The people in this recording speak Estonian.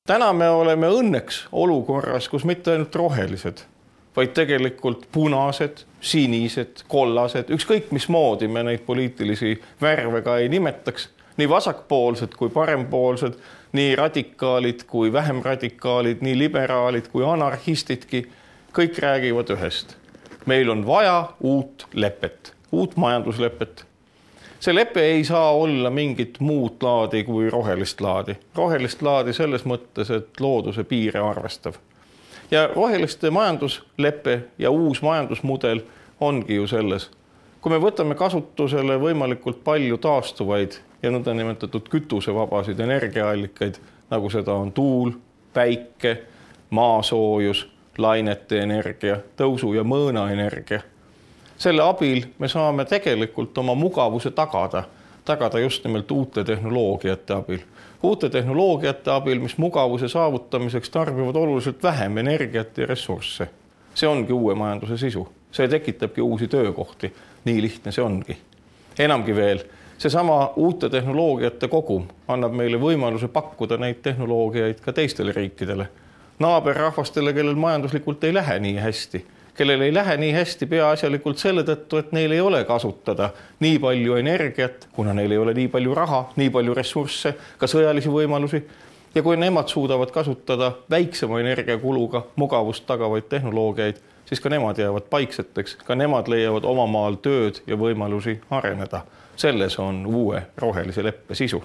Täna me oleme õnneks olukorras, kus mitte ainult rohelised, vaid tegelikult punased, sinised, kollased, ükskõik mismoodi me neid poliitilisi värve ka ei nimetaks, nii vasakpoolsed kui parempoolsed, nii radikaalid kui vähem radikaalid, nii liberaalid kui anarhistidki, kõik räägivad ühest. Meil on vaja uut lepet, uut majanduslepet. See lepe ei saa olla mingit muud laadi kui rohelist laadi. Rohelist laadi selles mõttes, et looduse piire arvestav. Ja roheliste majanduslepe ja uus majandusmudel ongi ju selles. Kui me võtame kasutusele võimalikult palju taastuvaid ja nõndanimetatud kütusevabasid energiaallikaid, nagu seda on tuul, päike, maasoojus, lainete energia, tõusu ja mõõna energia. Selle abil me saame tegelikult oma mugavuse tagada just nimelt uute tehnoloogiate abil. Uute tehnoloogiate abil, mis mugavuse saavutamiseks tarbivad oluliselt vähem energiat ja ressursse. See ongi uue majanduse sisu. See tekitabki uusi töökohti. Nii lihtne see ongi. Enamgi veel, seesama uute tehnoloogiate kogum annab meile võimaluse pakkuda neid tehnoloogiaid ka teistele riikidele. Naaberrahvastele, kellel majanduslikult ei lähe nii hästi, kellel ei lähe nii hästi peaasjalikult selle tõttu, et neil ei ole kasutada nii palju energiat, kuna neil ei ole nii palju raha, nii palju ressursse, ka sõjalisi võimalusi. Ja kui nemad suudavad kasutada väiksema energiakuluga mugavust tagavaid tehnoloogiaid, siis ka nemad jäävad paikseteks, ka nemad leiavad oma maal tööd ja võimalusi areneda. Selles on uue rohelise leppe sisu.